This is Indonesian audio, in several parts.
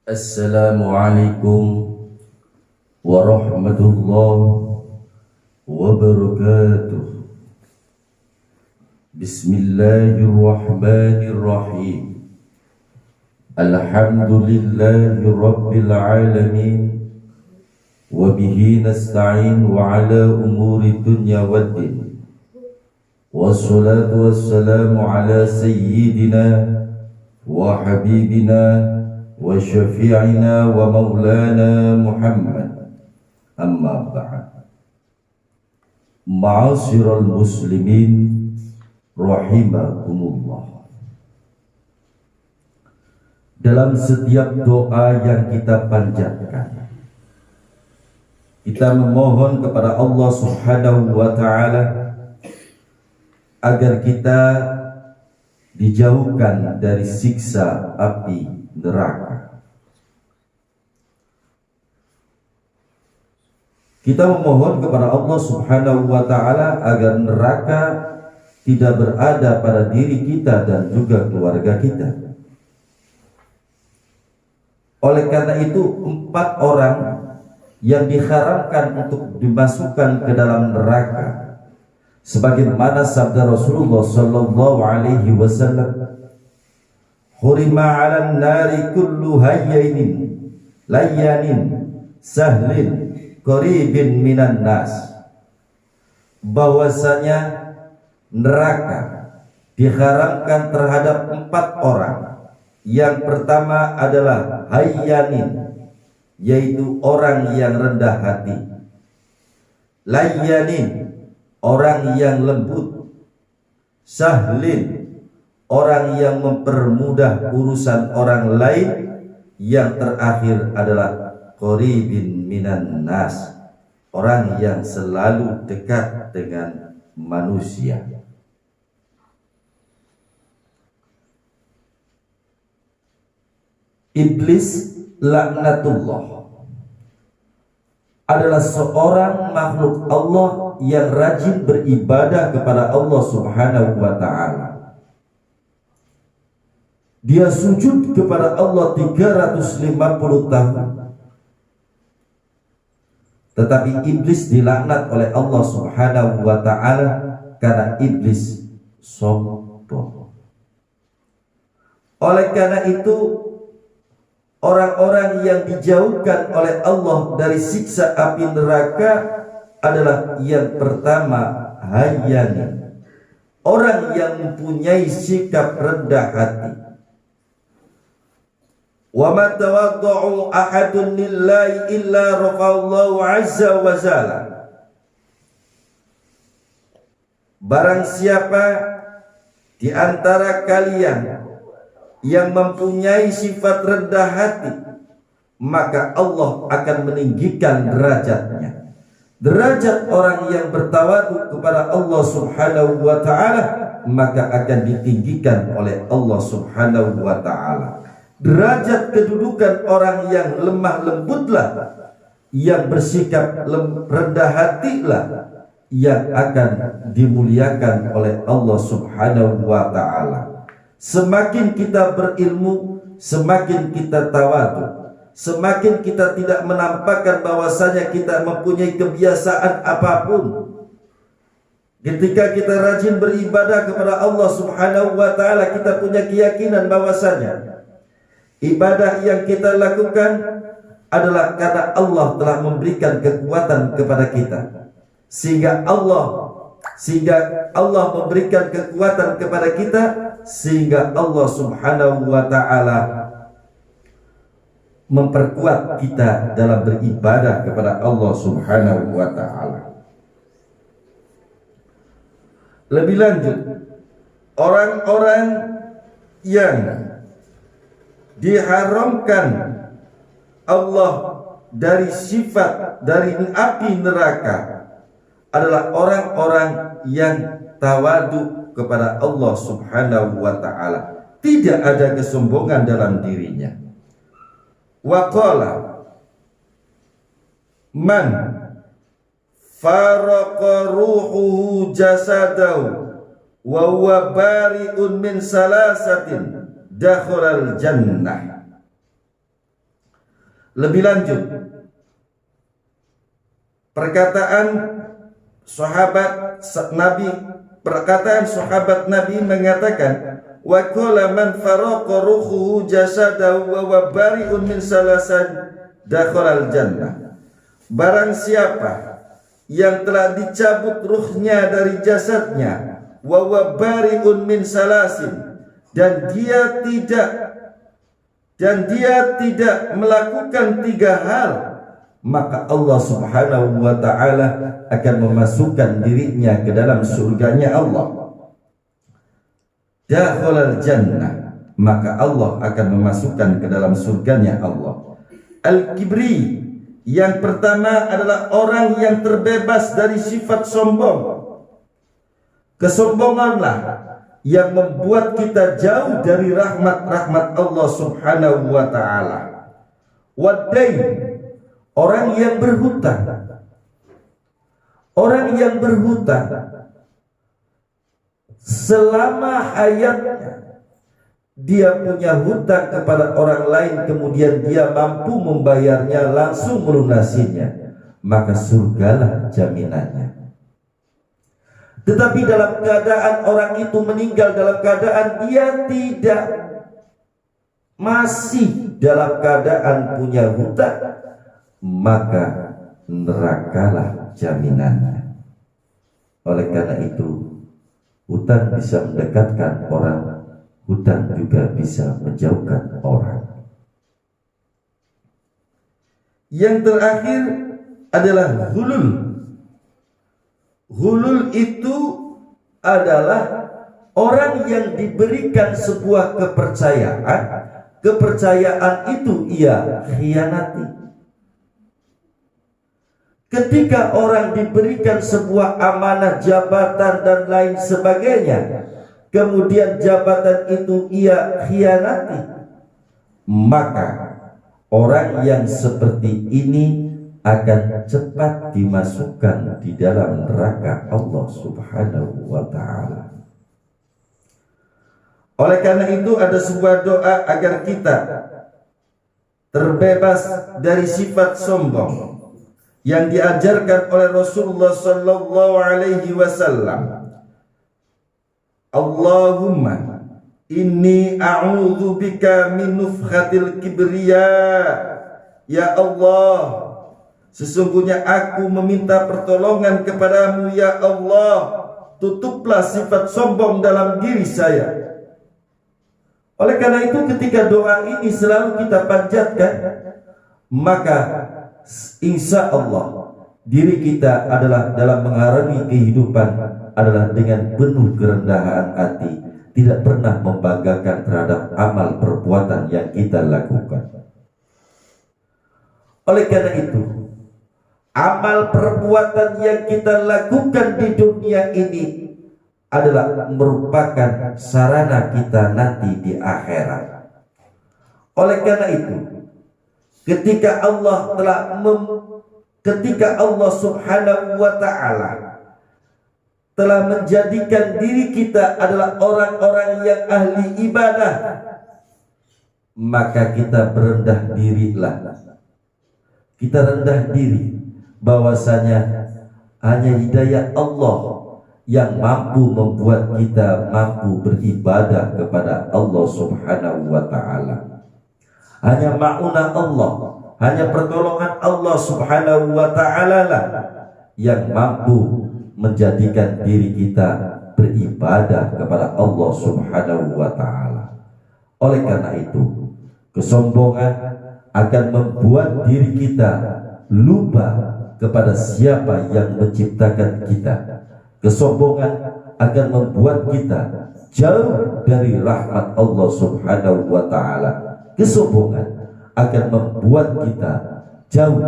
Assalamualaikum warahmatullahi wabarakatuh. Bismillahirrahmanirrahim. Alhamdulillahi rabbil alamin. Wabihi nasta'in wa ala umuri dunya waddin. Wassalatu wassalamu ala sayyidina wa habibina wa syafi'ina wa maulana Muhammad. Amma ba'd. Ma'asyiral muslimin rahimakumullah. Dalam setiap doa yang kita panjatkan, kita memohon kepada Allah Subhanahu wa ta'ala agar kita dijauhkan dari siksa api neraka. Kita memohon kepada Allah Subhanahu wa ta'ala agar neraka tidak berada pada diri kita dan juga keluarga kita. Oleh karena itu, 4 orang yang diharamkan untuk dimasukkan ke dalam neraka, sebagaimana sabda Rasulullah sallallahu alaihi wasallam, hurima 'alan nari kullu hayyin layyanin sahlin qaribin minan nas. Bahwasanya neraka diharamkan terhadap 4 orang. Yang pertama adalah hayyanin, yaitu orang yang rendah hati. Layyanin, orang yang lembut. Sahlin, orang yang mempermudah urusan orang lain. Yang terakhir adalah qaribin minan nas, orang yang selalu dekat dengan manusia. Iblis laknatullah adalah seorang makhluk Allah yang rajin beribadah kepada Allah Subhanahu wa ta'ala. Dia sujud kepada Allah 350 tahun. Tetapi iblis dilaknat oleh Allah Subhanahu wa ta'ala karena iblis sombong. Oleh karena itu, orang-orang yang dijauhkan oleh Allah dari siksa api neraka adalah yang pertama hayyan, orang yang mempunyai sikap rendah hati. Wa ma tawadda'u ahadun lillahi illa rafa'allahu 'azza wa jalla. Barang siapa di antara kalian yang mempunyai sifat rendah hati, maka Allah akan meninggikan derajatnya. Derajat orang yang bertawadhu kepada Allah Subhanahu wa ta'ala maka akan ditinggikan oleh Allah Subhanahu wa ta'ala. Derajat kedudukan orang yang lemah lembutlah, yang bersikap rendah hatilah, yang akan dimuliakan oleh Allah Subhanahu wa ta'ala. Semakin kita berilmu, semakin kita tawadhu, semakin kita tidak menampakkan bahwasanya kita mempunyai kebiasaan apapun. Ketika kita rajin beribadah kepada Allah Subhanahu wa ta'ala, kita punya keyakinan bahwasanya ibadah yang kita lakukan adalah karena Allah telah memberikan kekuatan kepada kita, sehingga Allah memberikan kekuatan kepada kita, sehingga Allah Subhanahu wa ta'ala memperkuat kita dalam beribadah kepada Allah Subhanahu wa ta'ala. Lebih lanjut, orang-orang yang diharamkan Allah dari sifat dari api neraka adalah orang-orang yang tawadhu kepada Allah Subhanahu wa ta'ala. Tidak ada kesombongan dalam dirinya. Wa qala man faraqa ruhuhu jasadahu wa huwa bari'un min salasatin dakhalal jannah. Lebih lanjut, perkataan sahabat Nabi mengatakan, wa qala man faraqa ruhuhu jasadahu wa bari'un min salasan dakhalal jannah. Barang siapa yang telah dicabut ruhnya dari jasadnya, wa bari'un min salasin, dan dia tidak melakukan 3 hal, maka Allah Subhanahu wa ta'ala akan memasukkan dirinya ke dalam surganya Allah. Dakhalal jannah, maka Allah akan memasukkan ke dalam surganya Allah. Al-kibri, yang pertama adalah orang yang terbebas dari sifat sombong. Kesombonganlah yang membuat kita jauh dari rahmat Allah Subhanahu wa ta'ala. Wadain, orang yang berhutang. Orang yang berhutang selama hayatnya, dia punya hutang kepada orang lain, kemudian dia mampu membayarnya, langsung melunasinya, maka surgalah jaminannya. Tetapi dalam keadaan orang itu meninggal dalam keadaan dia masih dalam keadaan punya hutang, maka nerakalah jaminannya. Oleh karena itu, hutang bisa mendekatkan orang, hutang juga bisa menjauhkan orang. Yang terakhir adalah hulul. Hulul itu adalah orang yang diberikan sebuah kepercayaan itu ia khianati. Ketika orang diberikan sebuah amanah jabatan dan lain sebagainya, kemudian jabatan itu ia khianati, maka orang yang seperti ini akan cepat dimasukkan di dalam neraka Allah Subhanahu wa ta'ala. Oleh karena itu ada sebuah doa agar kita terbebas dari sifat sombong yang diajarkan oleh Rasulullah sallallahu alaihi wasallam. Allahumma inni a'udzu bika min nufkhatil kibriya. Ya Allah, sesungguhnya aku meminta pertolongan kepadamu ya Allah, tutuplah sifat sombong dalam diri saya. Oleh karena itu ketika doa ini selalu kita panjatkan, maka insya Allah diri kita adalah dalam mengarungi kehidupan adalah dengan penuh kerendahan hati, tidak pernah membanggakan terhadap amal perbuatan yang kita lakukan. Oleh karena itu, amal perbuatan yang kita lakukan di dunia ini adalah merupakan sarana kita nanti di akhirat. Oleh karena itu, ketika Allah Subhanahu wa ta'ala telah menjadikan diri kita adalah orang-orang yang ahli ibadah, maka kita berendah dirilah. Kita rendah diri bahwasanya hanya hidayah Allah yang mampu membuat kita mampu beribadah kepada Allah Subhanahu wa ta'ala. Hanya ma'unah Allah, hanya pertolongan Allah Subhanahu wa ta'ala lah yang mampu menjadikan diri kita beribadah kepada Allah Subhanahu wa ta'ala. Oleh karena itu, kesombongan akan membuat diri kita lupa kepada siapa yang menciptakan kita. Kesombongan akan membuat kita jauh dari rahmat Allah Subhanahu wa ta'ala. Kesombongan akan membuat kita jauh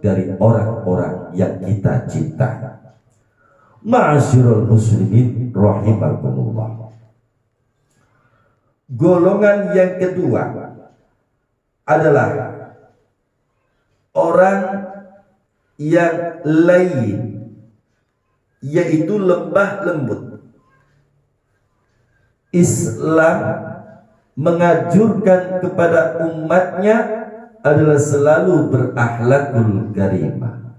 dari orang-orang yang kita cinta. Ma'asyiral muslimin rahimakumullah. Golongan yang kedua adalah orang yang lain, yaitu lemah lembut. Islam menganjurkan kepada umatnya adalah selalu berakhlakul karimah.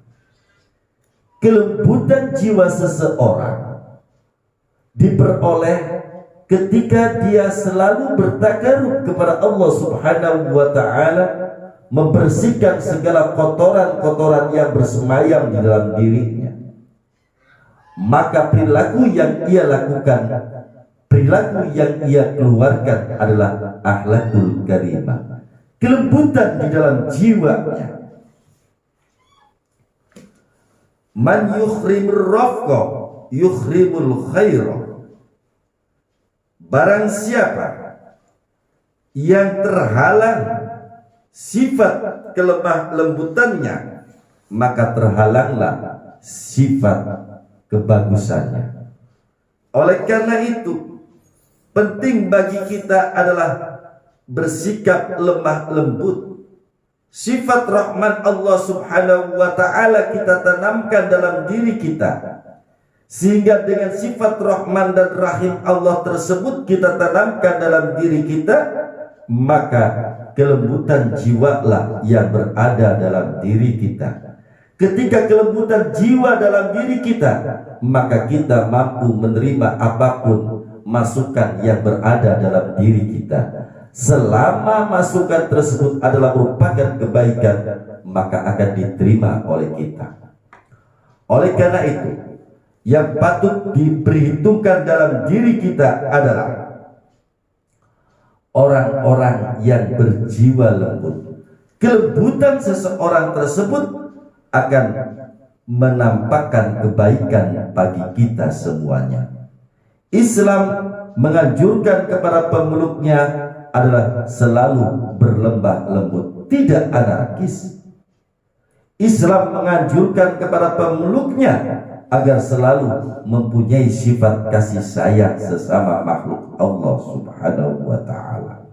Kelembutan jiwa seseorang diperoleh ketika dia selalu bertakarub kepada Allah Subhanahu wa ta'ala, membersihkan segala kotoran-kotoran yang bersemayam di dalam dirinya. Maka perilaku yang ia lakukan, perilaku yang ia keluarkan adalah akhlakul karimah, kelembutan di dalam jiwanya. Man yukhrimur rafqa yukhrimul khaira. Barang siapa yang terhalang sifat kelemah lembutannya, maka terhalanglah sifat kebagusannya. Oleh karena itu, penting bagi kita adalah bersikap lemah lembut. Sifat rahman Allah Subhanahu wa ta'ala kita tanamkan dalam diri kita, sehingga dengan sifat rahman dan rahim Allah tersebut kita tanamkan dalam diri kita, maka kelembutan jiwalah yang berada dalam diri kita. Ketika kelembutan jiwa dalam diri kita, maka kita mampu menerima apapun masukan yang berada dalam diri kita. Selama masukan tersebut adalah merupakan kebaikan, maka akan diterima oleh kita. Oleh karena itu, yang patut diperhitungkan dalam diri kita adalah orang-orang yang berjiwa lembut. Kelembutan seseorang tersebut akan menampakkan kebaikan bagi kita semuanya. Islam menganjurkan kepada pemeluknya adalah selalu berlembah lembut, tidak anarkis. Islam menganjurkan kepada pemeluknya agar selalu mempunyai sifat kasih sayang sesama makhluk Allah Subhanahu wa ta'ala.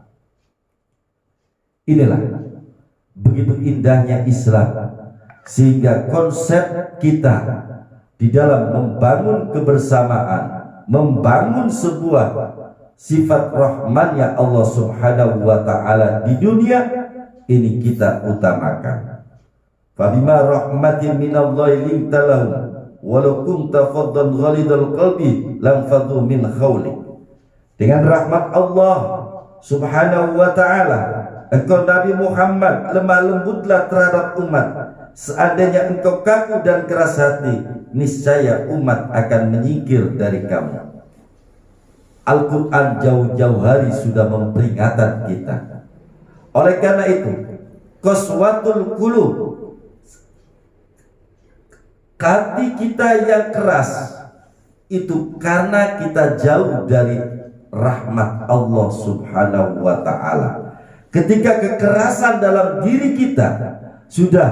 Inilah begitu indahnya Islam, sehingga konsep kita di dalam membangun kebersamaan, membangun sebuah sifat rahmannya Allah Subhanahu wa ta'ala di dunia ini kita utamakan. Fabima rahmatin minallahi linta lahum walau kunta faddan ghalidal qalbi lam faddu min khawli. Dengan rahmat Allah Subhanahu wa ta'ala, engkau Nabi Muhammad lemah lembutlah terhadap umat. Seandainya engkau kaku dan keras hati, niscaya umat akan menyingkir dari kamu. Al-Quran jauh-jauh hari sudah memperingatkan kita. Oleh karena itu, qaswatul qulub, hati kita yang keras itu karena kita jauh dari rahmat Allah Subhanahu wa ta'ala. Ketika kekerasan dalam diri kita sudah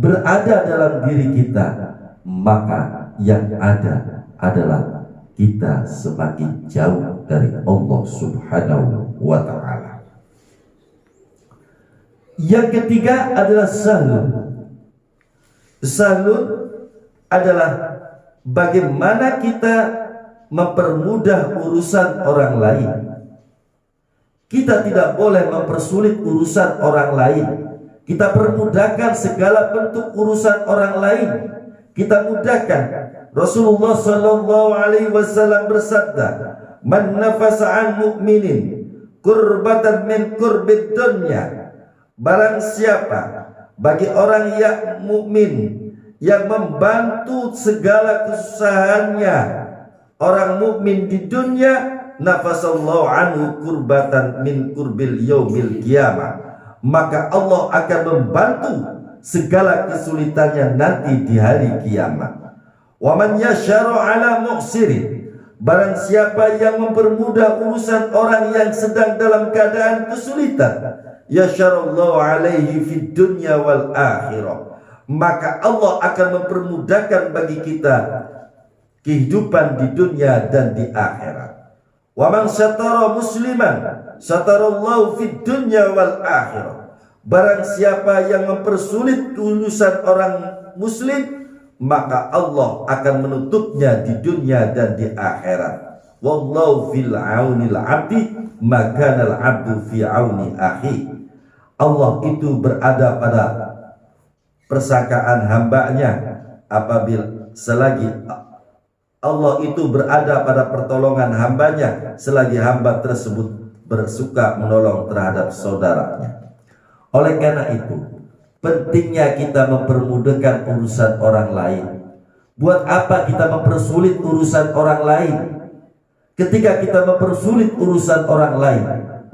berada dalam diri kita, maka yang ada adalah kita semakin jauh dari Allah Subhanahu wa ta'ala. Yang ketiga adalah sahlun. Sahlun adalah bagaimana kita mempermudah urusan orang lain. Kita tidak boleh mempersulit urusan orang lain. Kita permudahkan segala bentuk urusan orang lain. Kita mudahkan. Rasulullah sallallahu alaihi wasallam bersabda, "Man nafasa an mu'minin kurbatan min kurbid dunya." Barang siapa bagi orang yang mukmin yang membantu segala kesusahannya orang mukmin di dunia, nafasallahu anhu kurbatan min kurbil yaumil qiyamah, maka Allah akan membantu segala kesulitannya nanti di hari kiamat. Wa man yasharu ala mu'sirin, barang siapa yang mempermudah urusan orang yang sedang dalam keadaan kesulitan, yasharallahu alaihi fid dunya wal akhirah, maka Allah akan mempermudahkan bagi kita kehidupan di dunia dan di akhirat. Wa man satara musliman satarallahu fid dunya wal akhirah, barang siapa yang mempersulit urusan orang muslim, maka Allah akan menutupnya di dunia dan di akhirat. Wallahu fil aunil abdi makanal abdu fi auni akhi. Allah itu berada pada persangkaan hambanya, apabila selagi Allah itu berada pada pertolongan hambanya selagi hamba tersebut bersuka menolong terhadap saudaranya. Oleh karena itu, pentingnya kita mempermudahkan urusan orang lain. Buat apa kita mempersulit urusan orang lain? Ketika kita mempersulit urusan orang lain,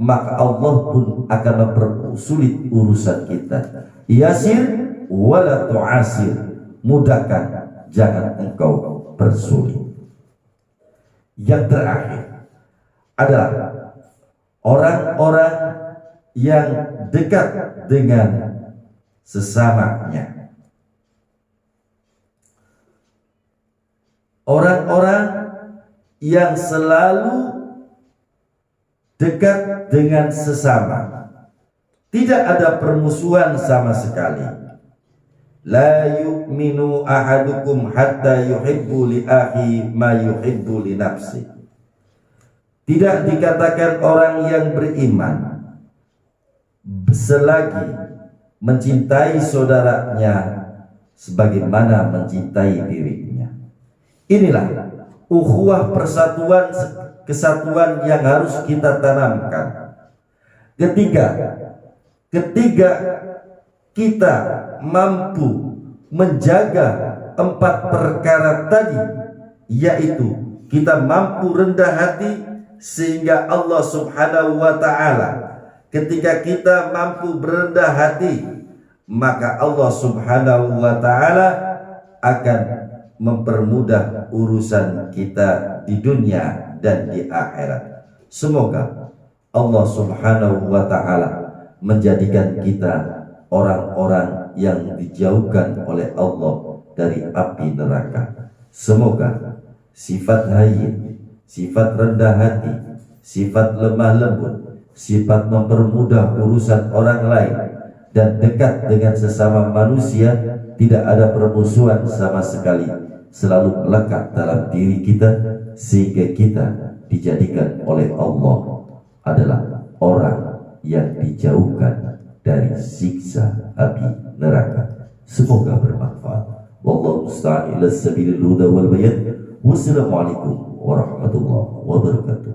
maka Allah pun akan mempersulit urusan kita. Yasir wala tu'asir, mudahkan, jangan engkau persulit. Yang terakhir adalah orang-orang yang dekat dengan sesamanya. Orang-orang yang selalu dekat dengan sesama, tidak ada permusuhan sama sekali. La yu'minu ahadukum hatta yuhibbu li akhi ma yuhibbu li nafsi. Tidak dikatakan orang yang beriman selagi mencintai saudaranya sebagaimana mencintai dirinya. Inilah ukhuwah, persatuan, kesatuan yang harus kita tanamkan. Ketiga, kita mampu menjaga 4 perkara tadi, yaitu kita mampu rendah hati sehingga Allah Subhanahu wa ta'ala, ketika kita mampu berendah hati, maka Allah Subhanahu wa ta'ala akan mempermudah urusan kita di dunia dan di akhirat. Semoga Allah Subhanahu wa ta'ala menjadikan kita orang-orang yang dijauhkan oleh Allah dari api neraka. Semoga sifat hayyin, sifat rendah hati, sifat lemah lembut, sifat mempermudah urusan orang lain, dan dekat dengan sesama manusia, tidak ada permusuhan sama sekali, selalu melekat dalam diri kita, sehingga kita dijadikan oleh Allah adalah orang yang dijauhkan dari siksa api neraka. Semoga bermanfaat. Wallahu musta'an ila sabilil huda wal bayan. Wassalamualaikum warahmatullahi wabarakatuh.